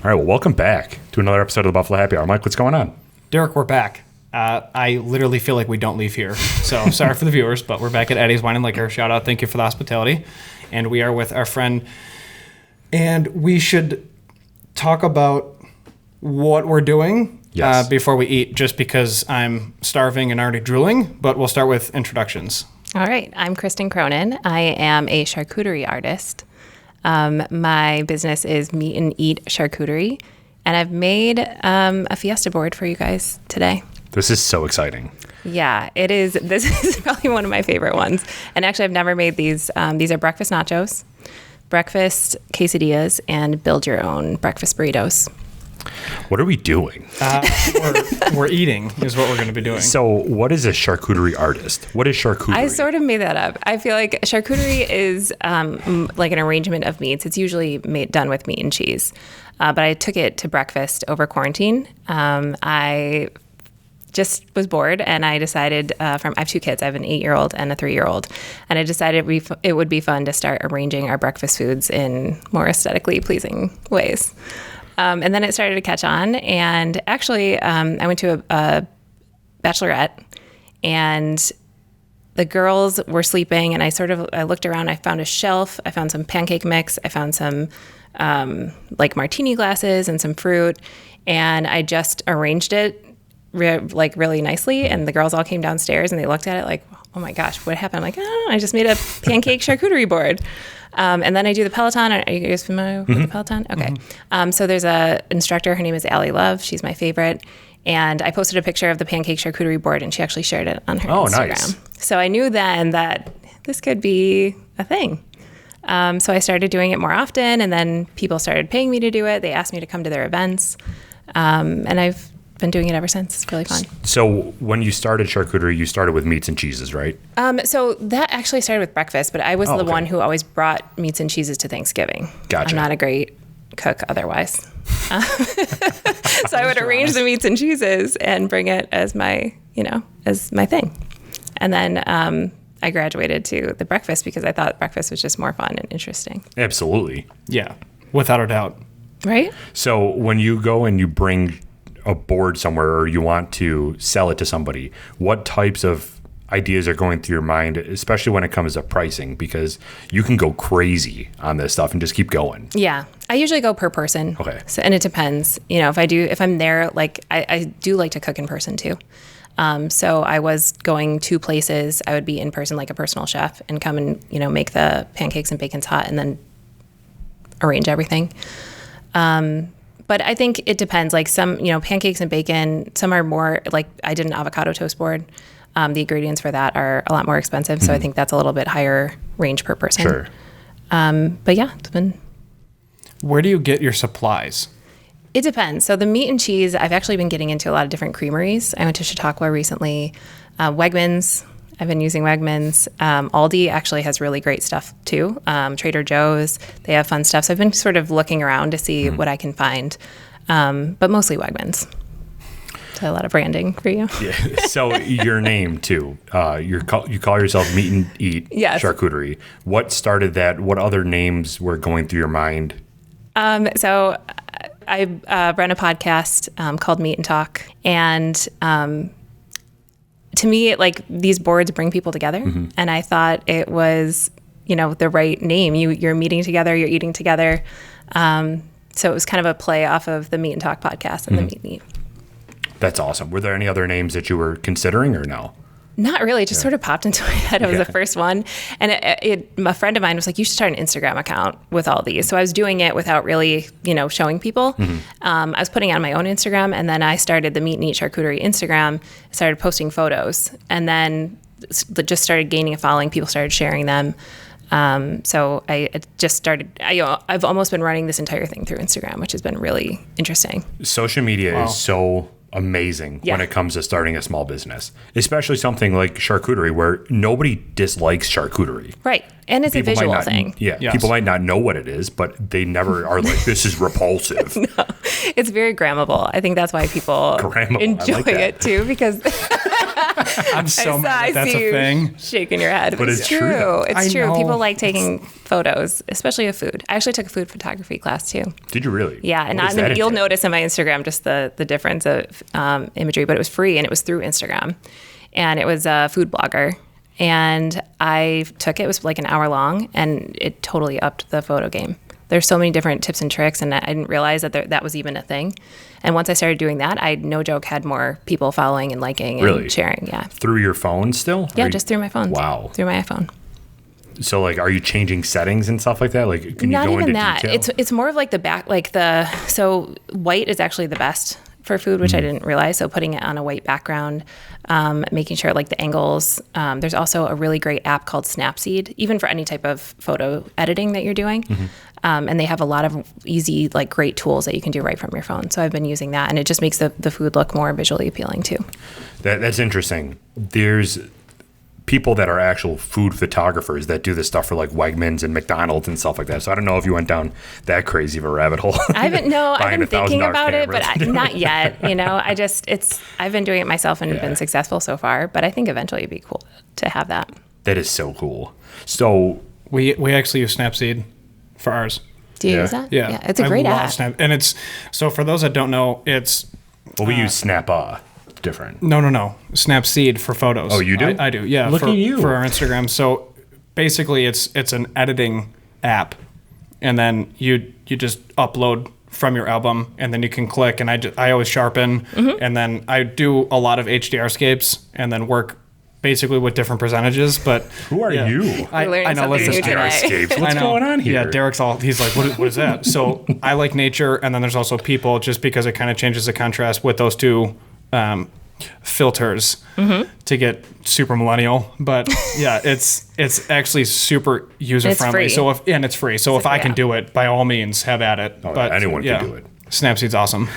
All right, well, welcome back to another episode of the Buffalo Happy Hour. Mike, what's going on? Derek, we're back. I literally feel like we don't leave here. So sorry for the viewers, but we're back at Eddie's Wine and Liquor. Shout out, thank you for the hospitality. And we are with our friend. And we should talk about what we're doing before we eat, just because I'm starving and already drooling. But we'll start with introductions. All right. I'm Kristen Cronin. I am a charcuterie artist. My business is Meat and Eat Charcuterie. And I've made a fiesta board for you guys today. This is so exciting. Yeah, it is. This is probably one of my favorite ones. And actually, I've never made these. These are breakfast nachos, breakfast quesadillas, and build your own breakfast burritos. What are we doing? We're eating is what we're going to be doing. So what is a charcuterie artist? What is charcuterie? I sort of made that up. I feel like charcuterie is like an arrangement of meats. It's usually done with meat and cheese. But I took it to breakfast over quarantine. I just was bored, and I decided I have two kids. I have an 8-year-old and a 3-year-old. And I decided it would be fun to start arranging our breakfast foods in more aesthetically pleasing ways. And then it started to catch on. And actually, I went to a bachelorette, and the girls were sleeping, and I looked around. I found a shelf. I found some pancake mix. I found some like martini glasses and some fruit. And I just arranged it really nicely. And the girls all came downstairs, and they looked at it like, oh my gosh, what happened? I'm like, I don't know. I just made a pancake charcuterie board. And then I do the Peloton. Are you guys familiar with the Peloton? Okay. So there's a instructor. Her name is Allie Love. She's my favorite. And I posted a picture of the pancake charcuterie board, and she actually shared it on her Instagram. Nice. So I knew then that this could be a thing. So I started doing it more often, and then people started paying me to do it. They asked me to come to their events. And I've been doing it ever since. It's really fun. So when you started charcuterie, you started with meats and cheeses, right? So that actually started with breakfast, but I was the one who always brought meats and cheeses to Thanksgiving. Gotcha. I'm not a great cook otherwise. So I would arrange the meats and cheeses and bring it as my thing. And then I graduated to the breakfast because I thought breakfast was just more fun and interesting. Absolutely. Yeah, without a doubt. Right? So when you go and you bring a board somewhere, or you want to sell it to somebody, what types of ideas are going through your mind, especially when it comes to pricing? Because you can go crazy on this stuff and just keep going. Yeah. I usually go per person. Okay. So, and it depends. If I'm there, like I do like to cook in person too. So I was going to places, I would be in person like a personal chef and come and, make the pancakes and bacons hot and then arrange everything. But I think it depends. Like some, pancakes and bacon, some are more like I did an avocado toast board. The ingredients for that are a lot more expensive. So I think that's a little bit higher range per person. Sure. But yeah, it's been. Where do you get your supplies? It depends. So the meat and cheese, I've actually been getting into a lot of different creameries. I went to Chautauqua recently. Wegmans, I've been using Wegmans. Aldi actually has really great stuff too. Trader Joe's, they have fun stuff. So I've been sort of looking around to see what I can find, but mostly Wegmans. So a lot of branding for you. Yeah. So your name too, you call yourself Meat and Eat Charcuterie. What started that? What other names were going through your mind? So I run a podcast called Meat and Talk, and to me, these boards bring people together, and I thought it was, the right name. You're meeting together, you're eating together, so it was kind of a play off of the Meat and Talk podcast and the Meat and Eat. That's awesome. Were there any other names that you were considering, or no? Not really. It just sort of popped into my head. It was the first one. And a friend of mine was like, you should start an Instagram account with all these. So I was doing it without really, showing people. I was putting it on my own Instagram. And then I started the Meat and Eat Charcuterie Instagram, started posting photos, and then just started gaining a following. People started sharing them. So I just started, I've almost been running this entire thing through Instagram, which has been really interesting. Social media is so amazing when it comes to starting a small business, especially something like charcuterie where nobody dislikes charcuterie. Right. And it's people a visual thing. Yeah. Yes. People might not know what it is, but they never are like, this is repulsive. No, it's very grammable. I think that's why people enjoy it too, because I'm so mad that's see a thing. you shaking your head. But it's true. It's I true. know. People like taking photos, especially of food. I actually took a food photography class too. Did you really? Yeah, and What does that you'll entail? notice in my Instagram just the difference of imagery, but it was free and it was through Instagram, and it was a food blogger. And I took it. It was like an hour long, and it totally upped the photo game. There's so many different tips and tricks, and I didn't realize that that was even a thing. And once I started doing that, I, no joke, had more people following and liking and Really? sharing. Yeah. Through your phone still? Yeah, Are you- just through my phone. Wow. Through my iPhone. So, like, are you changing settings and stuff like that? Like, can Not you go even into that. detail? It's more of like so white is actually the best for food, which I didn't realize. So putting it on a white background, making sure like the angles. There's also a really great app called Snapseed, even for any type of photo editing that you're doing. And they have a lot of easy, like great tools that you can do right from your phone. So I've been using that, and it just makes the food look more visually appealing too. That's interesting. There's people that are actual food photographers that do this stuff for like Wegmans and McDonald's and stuff like that. So I don't know if you went down that crazy of a rabbit hole. I've been buying thinking $1,000 about it, but cameras. not yet. I've been doing it myself and been successful so far. But I think eventually it'd be cool to have that. That is so cool. So We actually use Snapseed for ours. Do you Yeah. use that? Yeah, It's a great I love app. Snap, and it's so for those that don't know, it's well, we use Snap different. no, Snapseed for photos. Oh, you do? I do. Yeah. Look for, at you. for our Instagram. So basically, it's an editing app, and then you just upload from your album, and then you can click. And I always sharpen, Mm-hmm. and then I do a lot of HDR scapes, and then work basically with different percentages. But Who are yeah. you? I learning know. something Listen, new HDR today. escapes. What's I know. going on here? Yeah, Derek's he's like, what is that? So I like nature, and then there's also people, just because it kind of changes the contrast with those two filters to get super millennial. But yeah, it's actually super user friendly. free. So it's free. So if a I free can app. do it, by all means, have at it. Oh, but anyone can do it. Snapseed's awesome.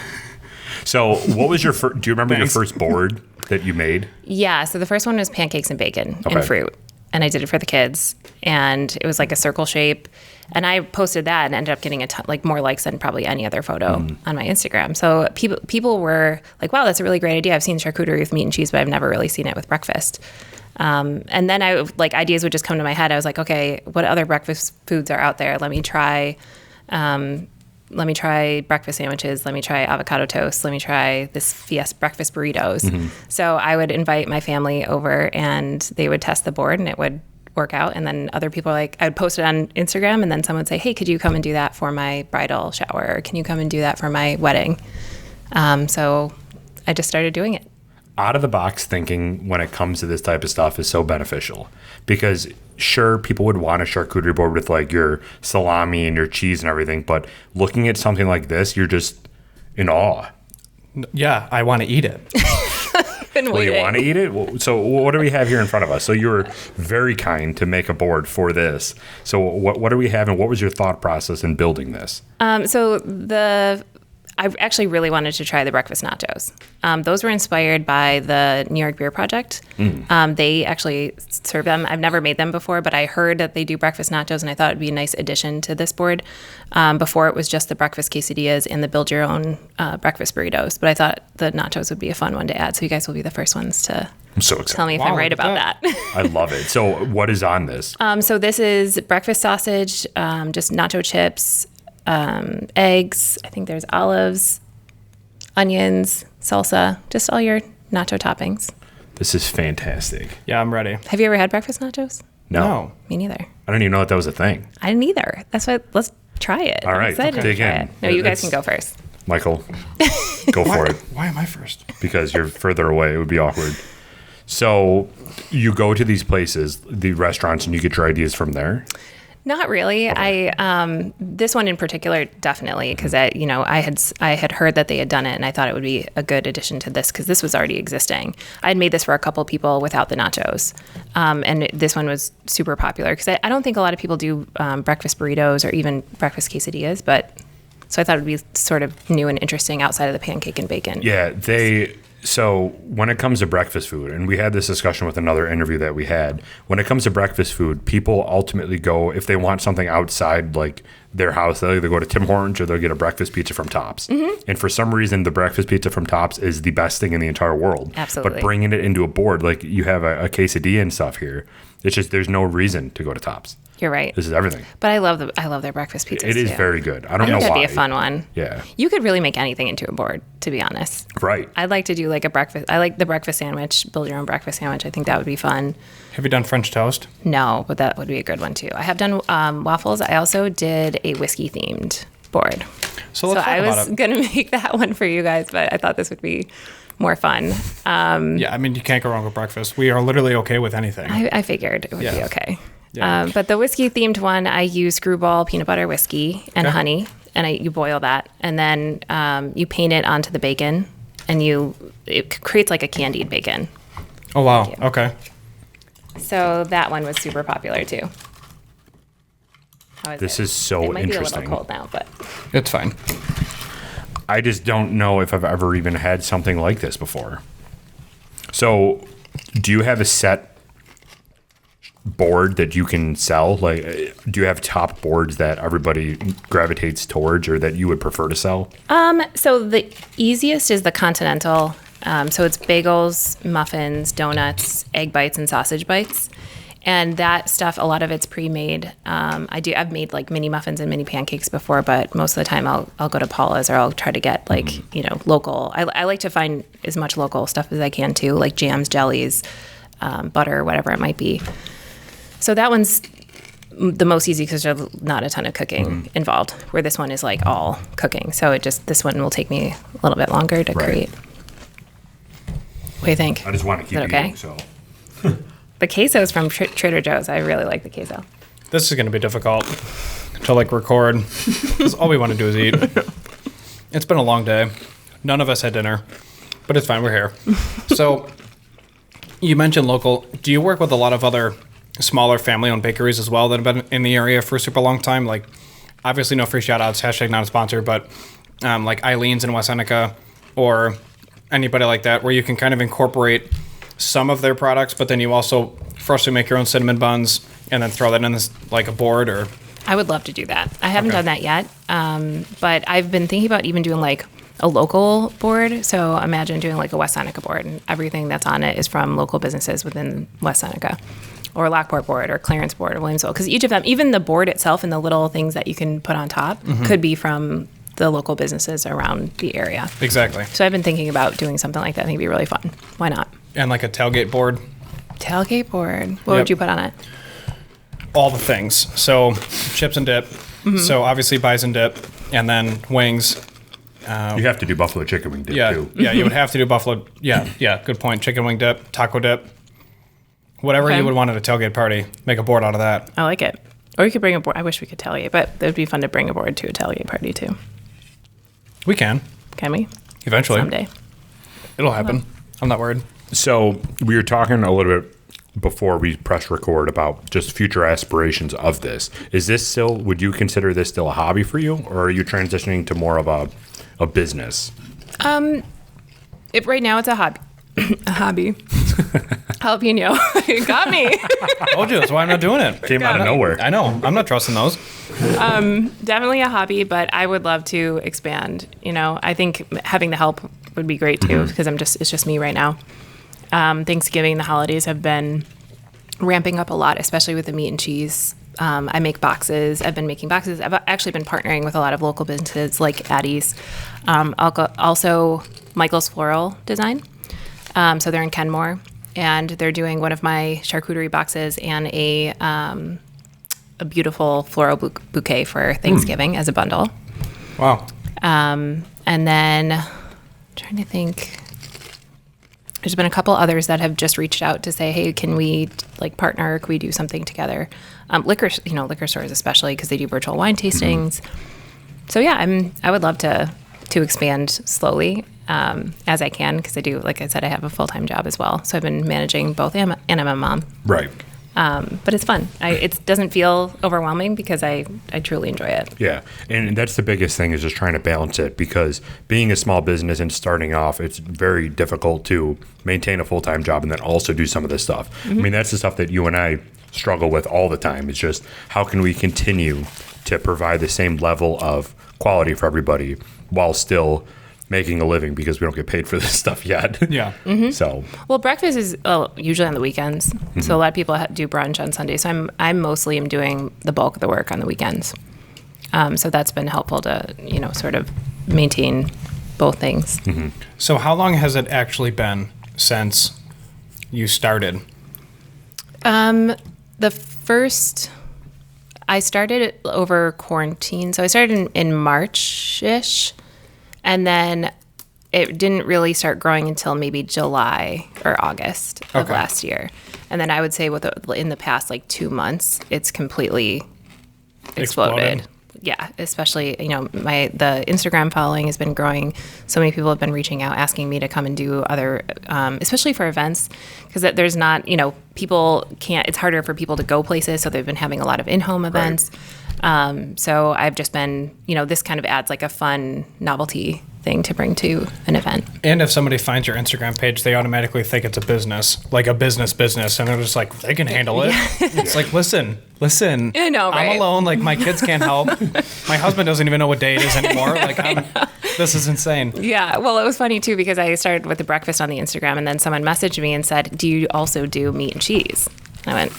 So what was your first, do you remember Thanks. your first board that you made? Yeah. So the first one was pancakes and bacon Okay. and fruit. And I did it for the kids. And it was like a circle shape. And I posted that and ended up getting more likes than probably any other photo on my Instagram. So people were like, wow, that's a really great idea. I've seen charcuterie with meat and cheese, but I've never really seen it with breakfast. And then ideas would just come to my head. I was like, okay, what other breakfast foods are out there? Let me try breakfast sandwiches. Let me try avocado toast. Let me try this Fiesta breakfast burritos. So I would invite my family over, and they would test the board, and it would work out. And then other people I would post it on Instagram, and then someone would say, hey, could you come and do that for my bridal shower? Or can you come and do that for my wedding? So I just started doing it. Out of the box thinking when it comes to this type of stuff is so beneficial, because sure, people would want a charcuterie board with like your salami and your cheese and everything, but looking at something like this, you're just in awe. Yeah, I want to eat it. Been Well, you waiting. want to eat it? Well, so what do we have here in front of us? So you were very kind to make a board for this. So what do we have, and what was your thought process in building this? I actually really wanted to try the breakfast nachos. Those were inspired by the New York Beer Project. They actually serve them. I've never made them before, but I heard that they do breakfast nachos, and I thought it'd be a nice addition to this board. Before it was just the breakfast quesadillas and the build your own breakfast burritos, but I thought the nachos would be a fun one to add. So you guys will be the first ones to I'm so excited. tell me if Wow, I'm right look at about that. I love it. So what is on this? So this is breakfast sausage, just nacho chips, eggs. I think there's olives, onions, salsa, just all your nacho toppings. This is fantastic. Yeah, I'm ready. Have you ever had breakfast nachos? No, Me neither. I didn't even know that was a thing. I didn't either. That's why let's try it. All I'm right, excited dig to try in. it. No, you guys It's- can go first. Michael, go for it, Why am I first? because you're further away. It would be awkward. So you go to these places, the restaurants, and you get your ideas from there. Not really. I this one in particular, definitely, because I had heard that they had done it, and I thought it would be a good addition to this because this was already existing. I had made this for a couple people without the nachos, and this one was super popular because I don't think a lot of people do breakfast burritos or even breakfast quesadillas, but so I thought it would be sort of new and interesting outside of the pancake and bacon. Yeah, So when it comes to breakfast food, and we had this discussion with another interview that we had, when it comes to breakfast food, people ultimately go, if they want something outside like their house, they'll either go to Tim Hortons or they'll get a breakfast pizza from Tops. And for some reason, the breakfast pizza from Tops is the best thing in the entire world. Absolutely. But bringing it into a board, like you have a quesadilla and stuff here, it's just, there's no reason to go to Tops. You're right. This is everything. But I love their breakfast pizzas. It is too. very good. I don't know That'd why. be a fun one. Yeah. You could really make anything into a board, to be honest. Right. I'd like to do like a breakfast. I like the breakfast sandwich, build your own breakfast sandwich. I think that would be fun. Have you done French toast? No, but that would be a good one too. I have done waffles. I also did a whiskey themed board. So let's talk I about was it. going to make that one for you guys, but I thought this would be more fun. Yeah, I mean, you can't go wrong with breakfast. We are literally okay with anything. I figured it would be Yeah. okay. Yeah. But the whiskey themed one, I use screwball peanut butter whiskey and Okay. honey, and you boil that, and then you paint it onto the bacon, and it creates like a candied bacon. Oh, wow. Okay. So that one was super popular too. How is This it? is so It might interesting. be a little cold now, but It's fine. I just don't know if I've ever even had something like this before. So, do you have a set board that you can sell? Like, do you have top boards that everybody gravitates towards or that you would prefer to sell? so the easiest is the continental. So it's bagels, muffins, donuts, egg bites, and sausage bites. And that stuff, a lot of it's pre-made. I've made like mini muffins and mini pancakes before, but most of the time I'll go to Paula's or I'll try to get like, local. I like to find as much local stuff as I can too, like jams, jellies, butter, whatever it might be. So that one's the most easy because there's not a ton of cooking involved, where this one is like all cooking. So this one will take me a little bit longer to create. What do you think? I just want to keep Is that okay? eating, so. The queso is from Trader Joe's. I really like the queso. This is going to be difficult to like record because all we want to do is eat. It's been a long day. None of us had dinner, but it's fine. We're here. So you mentioned local. Do you work with a lot of other smaller family-owned bakeries as well that have been in the area for a super long time? Like, obviously no free shout-outs, hashtag not a sponsor, but like Eileen's in West Seneca or anybody like that, where you can kind of incorporate some of their products, but then you also freshly make your own cinnamon buns and then throw that in this, like a board or... I would love to do that. I haven't done that yet, but I've been thinking about even doing like a local board. So imagine doing like a West Seneca board, and everything that's on it is from local businesses within West Seneca, or a Lockport board, or Clarence board, or Williamsville. Because each of them, even the board itself and the little things that you can put on top, could be from the local businesses around the area. Exactly. So I've been thinking about doing something like that. I think it'd be really fun. Why not? And like a tailgate board. Tailgate board. What would you put on it? All the things. So chips and dip. So obviously bison dip, and then wings. You have to do buffalo chicken wing dip too. Yeah, you would have to do buffalo. Yeah, good point. Chicken wing dip, taco dip, whatever Okay. you would want at a tailgate party. Make a board out of that. I like it. Or you could bring a board. I wish we could tailgate, but it would be fun to bring a board to a tailgate party too. We can Can we? eventually. Someday. It'll happen. I'm not worried. So we were talking a little bit before we press record about just future aspirations of this. Is this still, would you consider this still a hobby for you, or are you transitioning to more of a business? Right now it's a hobby. A hobby. Jalapeno. You got me. Told you. That's why I'm not doing it. Came out of nowhere. I know. I'm not trusting those. Definitely a hobby, but I would love to expand. I think having the help would be great too, because it's just me right now. Thanksgiving, the holidays have been ramping up a lot, especially with the meat and cheese. I make boxes. I've been making boxes. I've actually been partnering with a lot of local businesses like Addie's. Also, Michael's Floral Design. So they're in Kenmore, and they're doing one of my charcuterie boxes and a beautiful floral bouquet for Thanksgiving as a bundle. Wow. And then I'm trying to think. There's been a couple others that have just reached out to say, hey, can we like partner? Can we do something together? Liquor stores especially, because they do virtual wine tastings. So yeah, I would love to expand slowly as I can, because I do, like I said, I have a full-time job as well. So I've been managing both, and I'm a mom. Right. But it's fun. It doesn't feel overwhelming because I truly enjoy it. Yeah. And that's the biggest thing is just trying to balance it, because being a small business and starting off, it's very difficult to maintain a full-time job and then also do some of this stuff. I mean, that's the stuff that you and I struggle with all the time. It's just how can we continue to provide the same level of quality for everybody while still making a living, because we don't get paid for this stuff yet. Yeah. So, Well, breakfast is usually on the weekends. So a lot of people do brunch on Sunday. So I'm mostly am doing the bulk of the work on the weekends. So that's been helpful to, sort of maintain both things. So how long has it actually been since you started? I started it over quarantine. So I started in March-ish. And then it didn't really start growing until maybe July or August of last year. And then I would say in the past 2 months, it's completely exploded. Yeah, especially, the Instagram following has been growing. So many people have been reaching out, asking me to come and do other, especially for events, because there's not, people can't, it's harder for people to go places. So they've been having a lot of in-home events. So I've just been, this kind of adds a fun novelty thing to bring to an event. And if somebody finds your Instagram page, they automatically think it's a business, and they're just like, they can handle it. It's like, listen, I know, right? I'm alone. My kids can't help. My husband doesn't even know what day it is anymore. This is insane. Yeah. Well, it was funny too, because I started with the breakfast on the Instagram, and then someone messaged me and said, do you also do meat and cheese? And I went,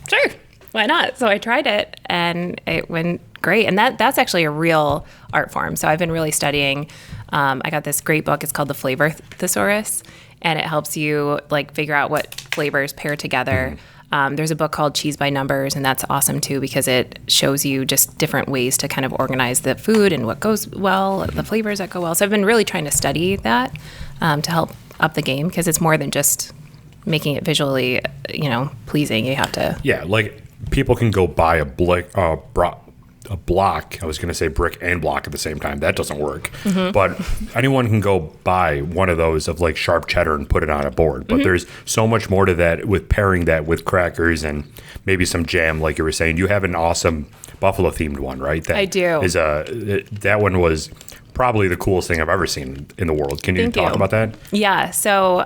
sure. Why not? So I tried it and it went great. And that's actually a real art form. So I've been really studying. I got this great book. It's called the Flavor Thesaurus, and it helps you figure out what flavors pair together. There's a book called Cheese by Numbers, and that's awesome too, because it shows you just different ways to kind of organize the food and what goes well, the flavors that go well. So I've been really trying to study that to help up the game, because it's more than just making it visually, pleasing. You have to. Yeah, people can go buy a block. I was going to say brick and block at the same time. That doesn't work. But anyone can go buy one of those of sharp cheddar and put it on a board. But there's so much more to that with pairing that with crackers and maybe some jam, like you were saying. You have an awesome buffalo themed one, right? I do. That one was probably the coolest thing I've ever seen in the world. Can you talk about that? Yeah. So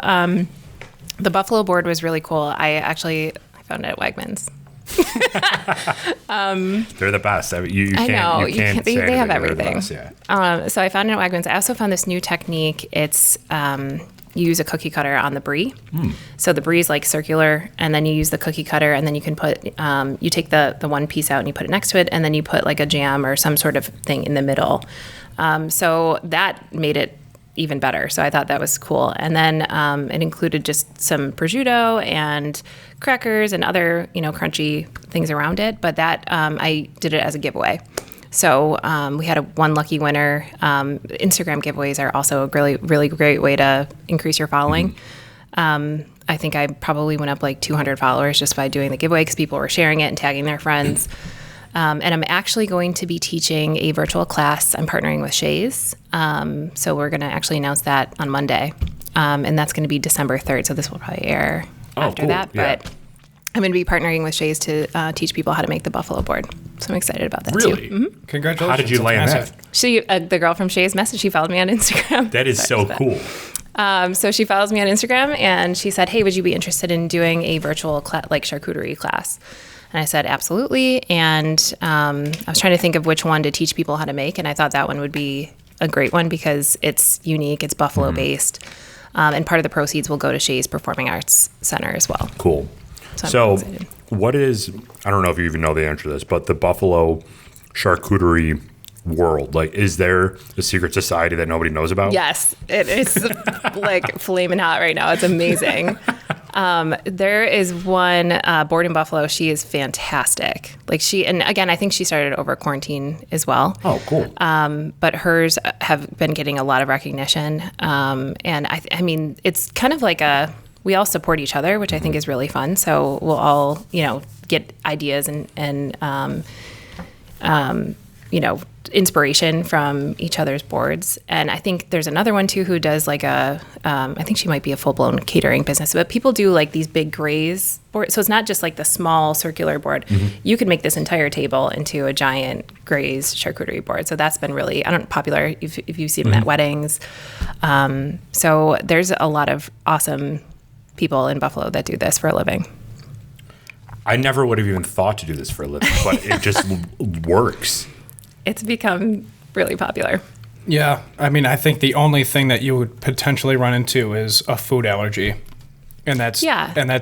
the buffalo board was really cool. I found it at Wegmans. They're the best. You I know. You can't say they have anything. everything. Best, yeah. So I found it at Wegmans. I also found this new technique. It's you use a cookie cutter on the brie. So the brie is circular, and then you use the cookie cutter, and then you can put you take the one piece out and you put it next to it, and then you put a jam or some sort of thing in the middle. So that made it even better. So I thought that was cool. And then it included just some prosciutto and crackers and other, crunchy things around it. But that I did it as a giveaway. So we had one lucky winner. Instagram giveaways are also a really, really great way to increase your following. I think I probably went up 200 followers just by doing the giveaway, because people were sharing it and tagging their friends. And I'm actually going to be teaching a virtual class. I'm partnering with Shays. So we're going to actually announce that on Monday. And that's going to be December 3rd. So this will probably air after that. Yeah. But I'm going to be partnering with Shays to teach people how to make the buffalo board. So I'm excited about that really? too. Congratulations. How did you land that? She, the girl from Shays messaged, she followed me on Instagram. That is so cool. So she follows me on Instagram, and she said, hey, would you be interested in doing a virtual charcuterie class? And I said, absolutely. And I was trying to think of which one to teach people how to make. And I thought that one would be a great one because it's unique. It's Buffalo based. And part of the proceeds will go to Shays Performing Arts Center as well. Cool. So what is, I don't know if you even know the answer to this, but the Buffalo charcuterie world, is there a secret society that nobody knows about? Yes, it is flaming hot right now. It's amazing. There is one board in Buffalo. She is fantastic. And again, I think she started over quarantine as well. Oh, cool. But hers have been getting a lot of recognition. And I mean, it's kind of we all support each other, which I think is really fun. So we'll all, get ideas and inspiration from each other's boards. And I think there's another one too who does like I think she might be a full-blown catering business, but people do like these big graze boards. So it's not just like the small circular board. You can make this entire table into a giant graze charcuterie board. So that's been really, popular if you see them at weddings. So there's a lot of awesome people in Buffalo that do this for a living. I never would have even thought to do this for a living, but it just works. It's become really popular. Yeah. I mean, I think the only thing that you would potentially run into is a food allergy. And that's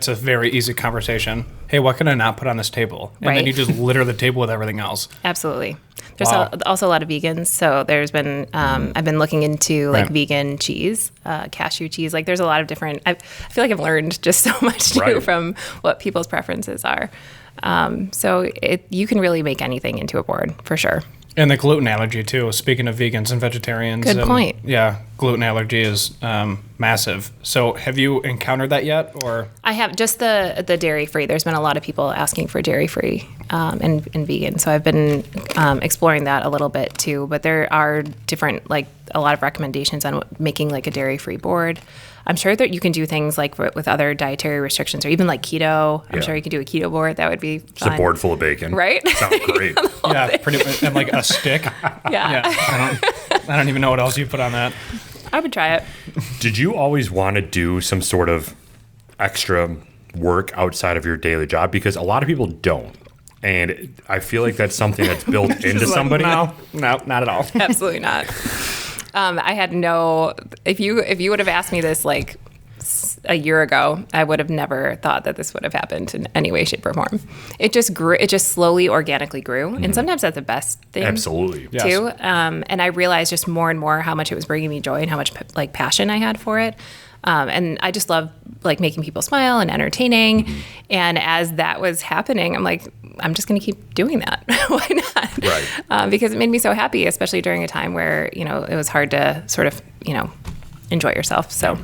a very easy conversation. Hey, what can I not put on this table? And then you just litter the table with everything else. Absolutely. There's also a lot of vegans. So there's been, I've been looking into like vegan cheese, cashew cheese. Like there's a lot of different, I feel like I've learned just so much too from what people's preferences are. So you can really make anything into a board for sure. And the gluten allergy too. Speaking of vegans and vegetarians. Good point. Yeah, gluten allergy is massive. So have you encountered that yet, or? I have just the dairy free. There's been a lot of people asking for dairy free and vegan. So I've been exploring that a little bit too. But there are different, like a lot of recommendations on making like a dairy free board. I'm sure that you can do things like with other dietary restrictions or even like keto. I'm sure you could do a keto board. That would be fun. Just a board full of bacon. Right? Sounds great. Yeah, pretty much. And like a stick. Yeah. I don't even know what else you put on that. I would try it. Did you always want to do some sort of extra work outside of your daily job? Because a lot of people don't. And I feel like that's something that's built into somebody. No, not at all. Absolutely not. I had if you would have asked me this like a year ago, I would have never thought that this would have happened in any way, shape, or form. It just grew. It just slowly, organically grew. And sometimes that's the best thing. Absolutely. Too. Yes. And I realized just more and more how much it was bringing me joy and how much like passion I had for it. And I just love like making people smile and entertaining. And as that was happening, I'm like, I'm just going to keep doing that. Why not? Right. Because it made me so happy, especially during a time where, it was hard to sort of, enjoy yourself. So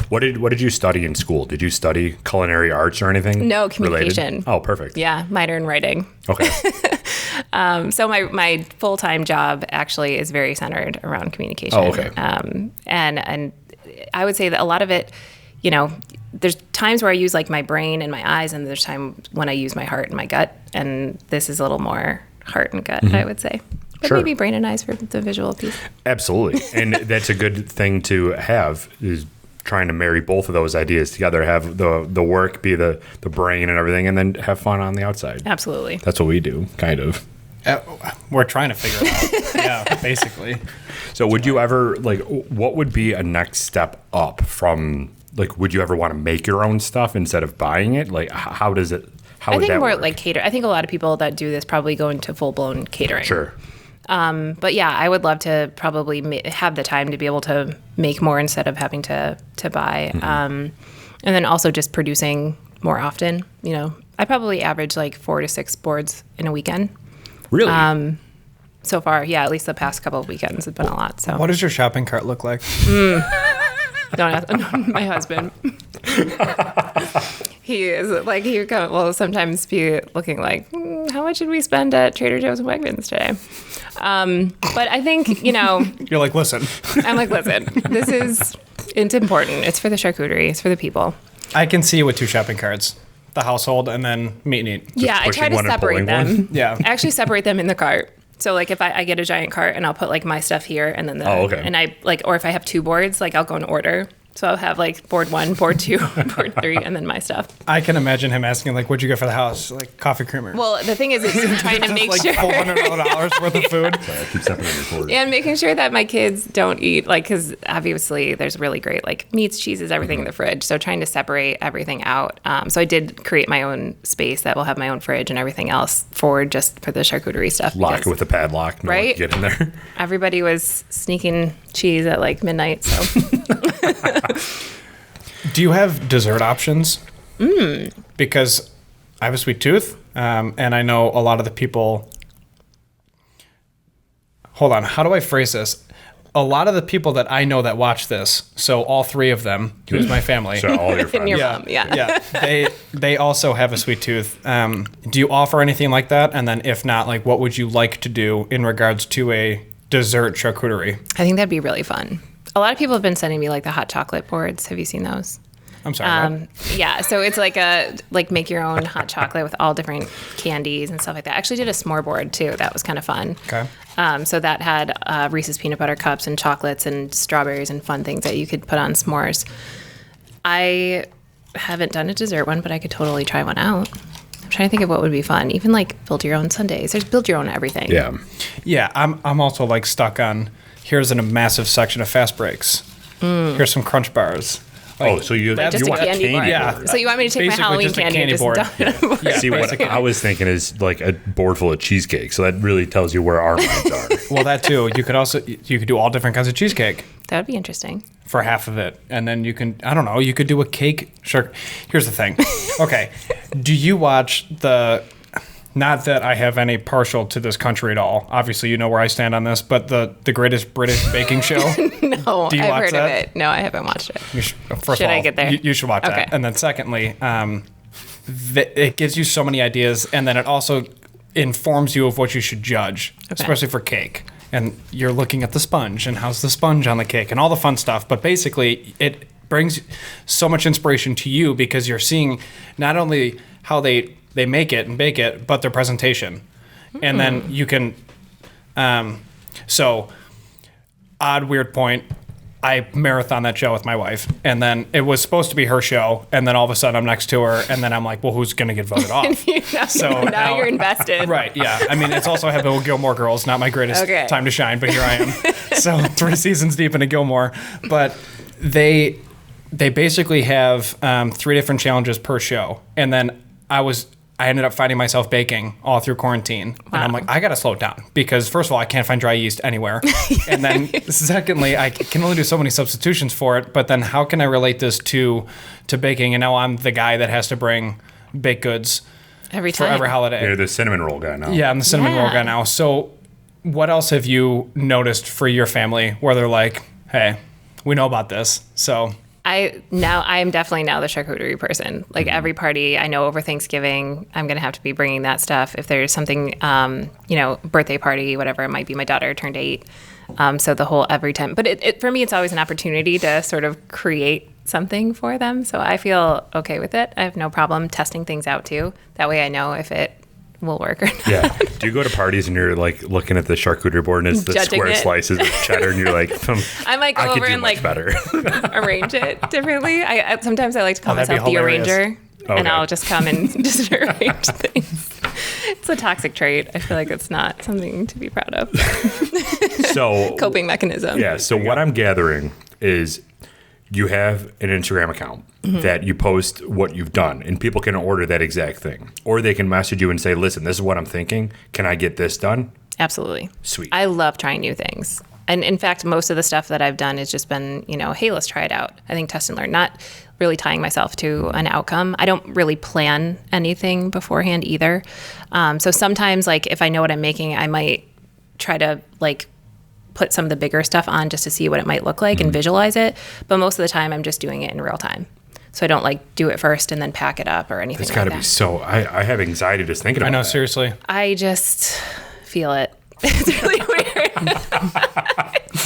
what did you study in school? Did you study culinary arts or anything? No, communication. Related? Oh, perfect. Yeah, minor in writing. Okay. So my full-time job actually is very centered around communication. Oh, okay. And I would say that a lot of it, there's times where I use like my brain and my eyes, and there's times when I use my heart and my gut. And this is a little more heart and gut, I would say. But maybe brain and eyes for the visual piece. Absolutely. And that's a good thing to have, is trying to marry both of those ideas together, have the work be the brain and everything, and then have fun on the outside. Absolutely. That's what we do, kind of. We're trying to figure it out. Yeah, basically. So would you ever, like, what would be a next step up from, like, would you ever want to make your own stuff instead of buying it? Like, how does it, how would that work? I think more like cater. I think a lot of people that do this probably go into full-blown catering. Sure. But yeah, I would love to probably have the time to be able to make more instead of having to buy. And then also just producing more often. I probably average like 4 to 6 boards in a weekend. Really? So far, yeah, at least the past couple of weekends have been a lot. So what does your shopping cart look like? Don't ask my husband. He is like, will sometimes be looking like, how much did we spend at Trader Joe's and Wegmans today? But I think, You're like, listen. I'm like, listen, it's important. It's for the charcuterie. It's for the people. I can see you with 2 shopping carts. The household and then meat and eat. Yeah, I try to separate them. Yeah. I actually separate them in the cart. So like if I get a giant cart and I'll put like my stuff here and then and I like, or if I have 2 boards, like I'll go in order. So I'll have like board 1, board 2, board 3, and then my stuff. I can imagine him asking like, what'd you get for the house? Like coffee creamer. Well, the thing is trying to make like sure. $400 worth of food. Sorry, I keep stepping on your cord. And making sure that my kids don't eat, like, because obviously there's really great like meats, cheeses, everything in the fridge. So trying to separate everything out. So I did create my own space that will have my own fridge and everything else for the charcuterie stuff. Lock it with a padlock. No one can get in there. Everybody was sneaking cheese at like midnight. So. Do you have dessert options? Because I have a sweet tooth, and I know a lot of the people. Hold on, how do I phrase this? a lot of the people that I know that watch this, so all three of them, who's my family. So all your friends. And your mom, yeah. They also have a sweet tooth. Do you offer anything like that? And then if not, like what would you like to do in regards to a dessert charcuterie? I think that'd be really fun. A lot of people have been sending me like the hot chocolate boards. Have you seen those? I'm sorry. What? Yeah, so it's like make your own hot chocolate with all different candies and stuff like that. I actually did a s'more board too. That was kind of fun. Okay. So that had Reese's peanut butter cups and chocolates and strawberries and fun things that you could put on s'mores. I haven't done a dessert one, but I could totally try one out. I'm trying to think of what would be fun. Even like build your own sundaes. There's build your own everything. Yeah. Yeah, I'm also like stuck on, here's a massive section of fast breaks. Here's some crunch bars. Like, so you just a want candy board. Yeah. So you want me to take my Basically Halloween just a candy and candy just board. dump it on the board? Yeah, See, what I was thinking is like a board full of cheesecake. So that really tells you where our minds are. Well, that too. You could do all different kinds of cheesecake That would be interesting. for half of it. And then you can, I don't know, you could do a cake. Sure. Here's the thing. Okay. Do you watch not that I have any partial to this country at all. Obviously, you know where I stand on this, but the Greatest British Baking Show. No, Do you I've watch heard that? of it. No, I haven't watched it. First Should of all, I get there? You should watch Okay. that. And then secondly, it gives you so many ideas, and then it also informs you of what you should judge, especially for cake. And you're looking at the sponge, and how's the sponge on the cake, and all the fun stuff. But basically, it brings so much inspiration to you because you're seeing not only how they make it and bake it, but their presentation. And then you can, so odd, weird point. I marathon that show with my wife, and then it was supposed to be her show, and then all of a sudden I'm next to her, and then I'm like, well, who's going to get voted off? So now you're invested. Right, yeah. I mean, it's also Heaven with Gilmore Girls, not my greatest Okay. time to shine, but here I am. So 3 seasons deep into Gilmore. But they basically have 3 different challenges per show, and then I ended up finding myself baking all through quarantine. And I'm like, I got to slow it down because, first of all, I can't find dry yeast anywhere. And then, secondly, I can only do so many substitutions for it. But then how can I relate this to baking? And now I'm the guy that has to bring baked goods Every for time. every holiday. You're the cinnamon roll guy now. Yeah, I'm the cinnamon roll Yeah. guy now. So what else have you noticed for your family where they're like, hey, we know about this, so... I am definitely now the charcuterie person. Like every party, I know over Thanksgiving, I'm going to have to be bringing that stuff. If there's something, birthday party, whatever it might be, my daughter turned 8. So the whole every time. But it for me, it's always an opportunity to sort of create something for them. So I feel okay with it. I have no problem testing things out too. That way I know if it will work or not. Yeah. Do you go to parties and you're like looking at the charcuterie board and it's the Judging square it. slices of cheddar and you're like, I might go I could over do and much like better. arrange it differently. Sometimes I like to call that'd be myself the hilarious. arranger. Okay. And I'll just come and just arrange things. It's a toxic trait. I feel like it's not something to be proud of. So Coping mechanism. yeah. So what I'm gathering is you have an Instagram account that you post what you've done, and people can order that exact thing, or they can message you and say, "Listen, this is what I'm thinking. Can I get this done?" Absolutely. Sweet. I love trying new things. And in fact, most of the stuff that I've done has just been, hey, let's try it out. I think test and learn, not really tying myself to an outcome. I don't really plan anything beforehand either. So sometimes, like, if I know what I'm making, I might try to, like, put some of the bigger stuff on just to see what it might look like and visualize it. But most of the time, I'm just doing it in real time. So I don't, like, do it first and then pack it up or anything It's like got to that. be so. I have anxiety just thinking about I know, that. seriously. I just feel it. It's really weird.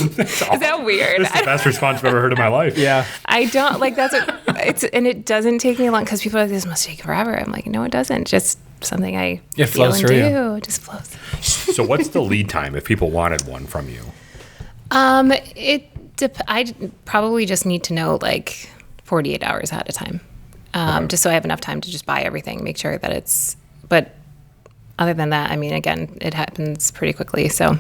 Is that weird? That's the best response I've ever heard in my life. Yeah. I don't like and it doesn't take me long because people are like, this must take forever. I'm like, no, it doesn't. Just something I It feel flows and through do. you. It just flows. So what's the lead time if people wanted one from you? I probably just need to know like 48 hours ahead of time, just so I have enough time to just buy everything, make sure that it's. But other than that, I mean, again, it happens pretty quickly. So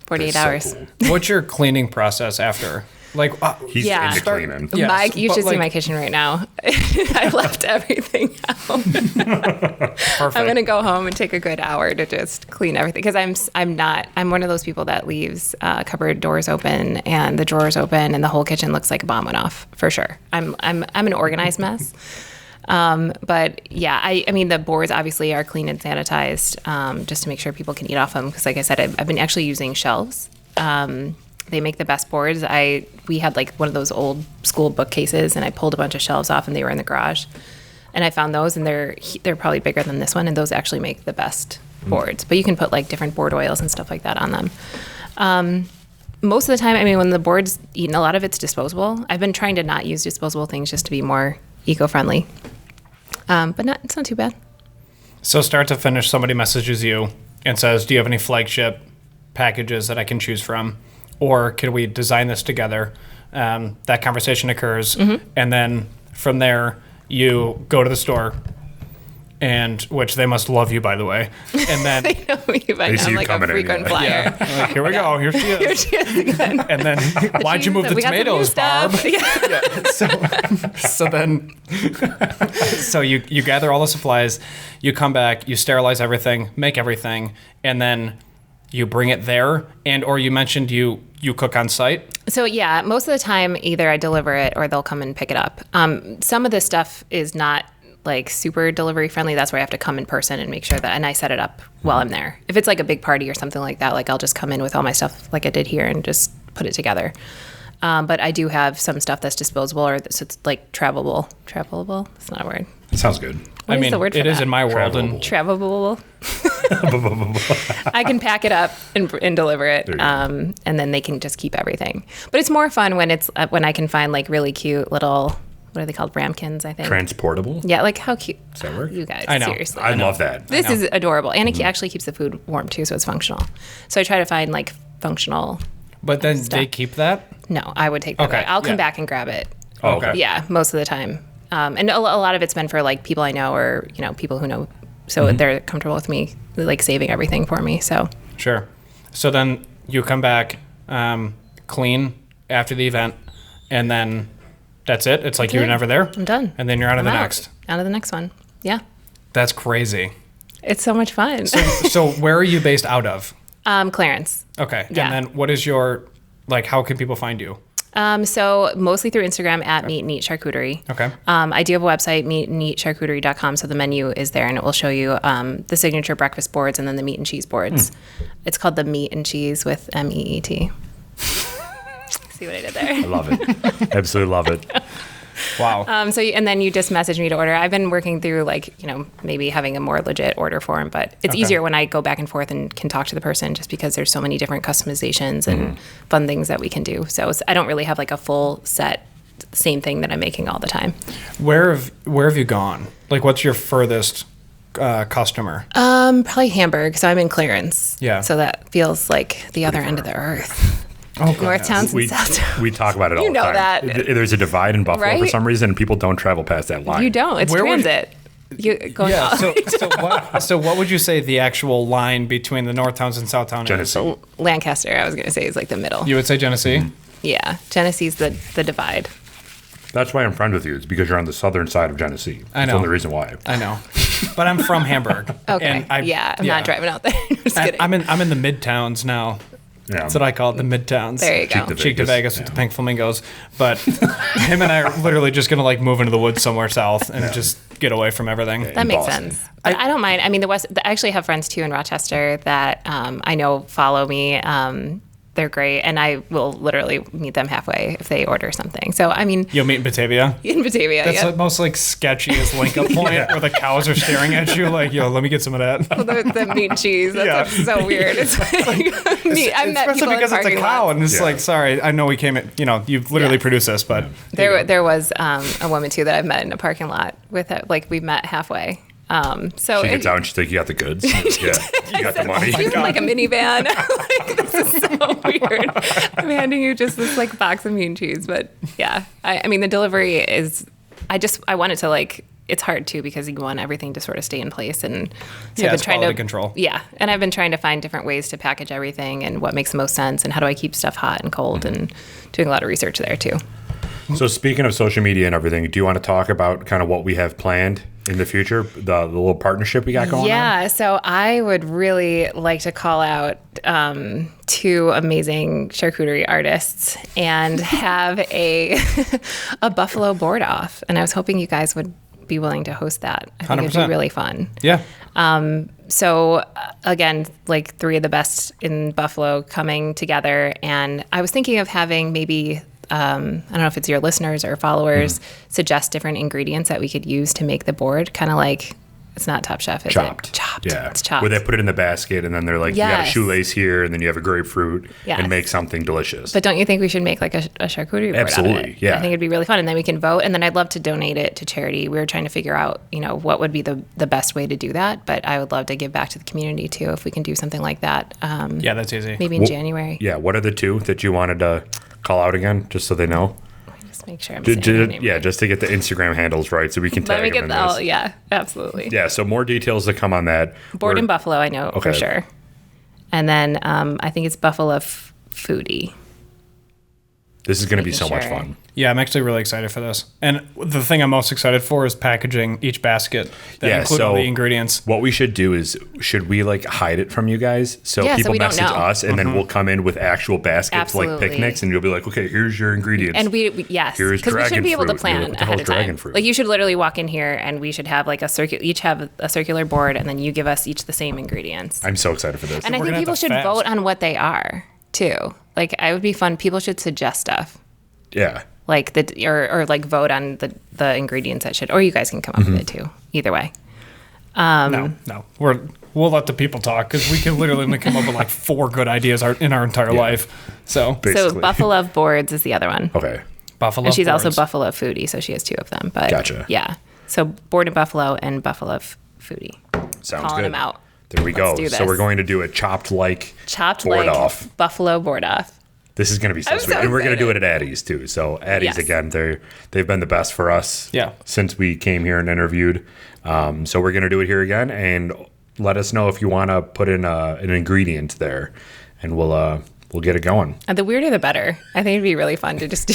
48 That's so hours. cool. What's your cleaning process after? Like, He's Yeah. into cleaning. Yes, You but, should see like- my kitchen right now. I left everything out. perfect. I'm gonna go home and take a good hour to just clean everything because I'm one of those people that leaves cupboard doors open and the drawers open and the whole kitchen looks like a bomb went off for sure. I'm an organized mess. But yeah, I mean the boards obviously are clean and sanitized just to make sure people can eat off them because like I said I've been actually using shelves They make the best boards. We had like one of those old school bookcases, and I pulled a bunch of shelves off, and they were in the garage. And I found those, and they're probably bigger than this one, and those actually make the best boards. But you can put like different board oils and stuff like that on them. Most of the time, I mean, when the board's eaten, a lot of it's disposable. I've been trying to not use disposable things just to be more eco-friendly. But it's not too bad. So start to finish, somebody messages you and says, do you have any flagship packages that I can choose from? Or can we design this together? That conversation occurs. And then from there, you go to the store, and which they must love you, by the way. And then They know me by now. I'm like a frequent flyer. like, here we go. Here she is. Here she is again. And then, why'd you move the We got some new tomatoes, Barb? stuff. Yeah. So you gather all the supplies, you come back, you sterilize everything, make everything, and then you bring it there. And or you mentioned you cook on site. So yeah, most of the time either I deliver it or they'll come and pick it up. Some of this stuff is not like super delivery friendly. That's where I have to come in person and make sure that, and I set it up while I'm there. If it's like a big party or something like that, like I'll just come in with all my stuff like I did here and just put it together. But I do have some stuff that's disposable or so it's like travelable. Travelable? It's not a word. It sounds good. What is the word for it is that? in my world. And Travelable. I can pack it up and deliver it, and then they can just keep everything. But it's more fun when it's when I can find like really cute little, what are they called? Ramekins, I think. Transportable? Yeah, like how cute. Does that work? You guys, I know. seriously. I love that. This is adorable. And it actually keeps the food warm too, so it's functional. So I try to find like functional. but then Stuff. they keep that? No, I would take that Okay, away. I'll come yeah. back and grab it. Oh, Okay. okay. Yeah, most of the time. And a lot of it's been for like people I know or, people who know. So they're comfortable with me like saving everything for me. So Sure. So then you come back clean after the event, and then that's it? It's like you were it. never there? I'm done. And then you're on to the I'm out. next. On to the next one. Yeah. That's crazy. It's so much fun. So where are you based out of? Clarence. Okay. Yeah. And then what is your, like, how can people find you? So mostly through Instagram at Meat and Eat Charcuterie. Okay. I do have a website, meatandeatcharcuterie.com, so the menu is there, and it will show you the signature breakfast boards and then the meat and cheese boards. It's called the Meat and Cheese with MEET. See what I did there? I love it. Absolutely love it. Wow. And then you just message me to order. I've been working through maybe having a more legit order form, but it's easier when I go back and forth and can talk to the person just because there's so many different customizations and fun things that we can do. So I don't really have like a full set, same thing that I'm making all the time. Where have you gone? Like, what's your furthest customer? Probably Hamburg. So I'm in Clarence. Yeah. So that feels like the other end of the earth. Oh, North Towns and We, South Towns. we talk about it all You the know time. that. There's a divide in Buffalo for Right? some reason, and people don't travel past that line. You don't. It's Where would- transit. You going Yeah. all- So what would you say the actual line between the North Towns and South Towns is? Genesee. Lancaster, I was going to say, is like the middle. You would say Genesee? Yeah. Genesee's the divide. That's why I'm friends with you. It's because you're on the southern side of Genesee. I That's know. the only reason why. I know. But I'm from Hamburg. Okay. And I'm not driving out there. Just kidding. I'm in the mid-towns now. Yeah. That's what I call it, the mid-towns. There you go. Cheek to Cheek to Vegas. Vegas with the pink flamingos. But him and I are literally just going to like move into the woods somewhere south and just get away from everything. That makes Boston. sense. But I don't mind. I mean, I actually have friends too in Rochester that I know follow me. They're great, and I will literally meet them halfway if they order something. So, I mean, You'll meet in Batavia. in Batavia, That's yeah. the most like sketchiest link-up point where the cows are staring at you like, yo, let me get some of that. The meat and cheese. That's so weird. It's like meat. I met Especially people because in it's a parking cow, lots. and it's Yeah. like, sorry, I know we came in, you've literally Yeah. produced this, but There was a woman too that I've met in a parking lot with like we met halfway. So She gets out and she's like, you got the goods. Yeah, you got the money. She's in like a minivan. Like, this is so weird. I'm handing you just this like box of meat and cheese, but yeah, I mean the delivery is. I want it to like. It's hard too because you want everything to sort of stay in place, and so Yeah, I've been it's trying quality to control. Yeah, and I've been trying to find different ways to package everything and what makes the most sense, and how do I keep stuff hot and cold, and doing a lot of research there too. So speaking of social media and everything, do you want to talk about kind of what we have planned in the future, the little partnership we got going on? Yeah, so I would really like to call out two amazing charcuterie artists and have a buffalo board off. And I was hoping you guys would be willing to host that. I think it'd be 100%. really fun. yeah. again, like 3 of the best in Buffalo coming together. And I was thinking of having maybe, I don't know if it's your listeners or followers, suggest different ingredients that we could use to make the board. Kind of like, it's not Top Chef, is Chopped. it? Chopped. Yeah. It's chopped. Where they put it in the basket and then they're like, you got a Yes. shoelace here and then you have a grapefruit Yes. and make something delicious. But don't you think we should make like a charcuterie board out of Absolutely, it? yeah. I think it'd be really fun. And then we can vote. And then I'd love to donate it to charity. We were trying to figure out, what would be the best way to do that. But I would love to give back to the community too if we can do something like that. Yeah, that's easy. Maybe in January. Yeah. What are the 2 that you wanted to call out again, just so they know? Just make sure I'm saying your name right. Just to get the Instagram handles right so we can Let me tag them get in this. yeah, absolutely. Yeah, so more details to come on that. Board in Buffalo, I know for Okay. sure. And then I think it's Buffalo Foodie. This is going to be Making so much sure. fun. Yeah, I'm actually really excited for this. And the thing I'm most excited for is packaging each basket that Yeah, include so all the ingredients. What we should do is, should we like hide it from you guys so Yeah, so people we don't message know. us and then we'll come in with actual baskets like Absolutely. picnics and you'll be like, okay, here's your ingredients. And yes, Here's because we should dragon be able to fruit. You're plan like, what the hell ahead is of time. dragon fruit? Like you should literally walk in here and we should have like each have a circular board and then you give us each the same ingredients. I'm so excited for this. And I we're think gonna have people to should fast. vote on what they are too. Like I would be fun. People should suggest stuff. Yeah. Like or like vote on the ingredients that should, or you guys can come up with it too. Either way. No. We'll let the people talk because we can literally only come up with like 4 good ideas in our entire life. So Basically. So Buffalo Boards is the other one. Okay. Buffalo. And she's also boards. Buffalo Foodie, so she has 2 of them. But Gotcha. Yeah. So Board in Buffalo and Buffalo Foodie. Sounds Calling good. them out. There we Let's go. do So this. we're going to do a chopped board like off. Buffalo board off. This is going to be so I'm sweet. so And we're going to do it excited. at Addie's too. So Addie's, Yes. again, they've been the best for us Yeah. since we came here and interviewed. So we're going to do it here again. And let us know if you want to put in an ingredient there. And we'll get it going. And the weirder the better. I think it'd be really fun to just do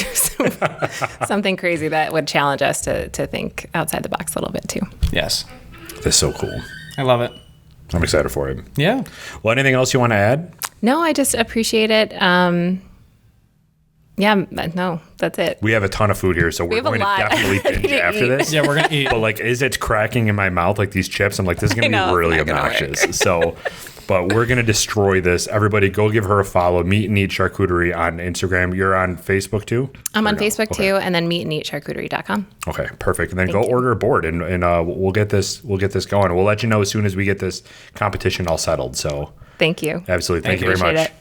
something crazy that would challenge us to think outside the box a little bit too. Yes. This is so cool. I love it. I'm excited for it. Yeah. Well, anything else you want to add? No, I just appreciate it. Yeah, no, that's it. We have a ton of food here, so we're have a going to lot definitely binge to after eat. this. Yeah, we're going to eat. But like, as it's cracking in my mouth, like these chips, I'm like, this is going I to know, be really it's not gonna obnoxious. So, but we're going to destroy this. Everybody go give her a follow. Meet and Eat Charcuterie on Instagram. You're on Facebook too? I'm Or on no? Facebook Okay. too, and then meetandeatcharcuterie.com. Okay, perfect. And then Thank go you. order a board and we'll get this going. We'll let you know as soon as we get this competition all settled. So Thank you. absolutely. Thank you very Appreciate much. it.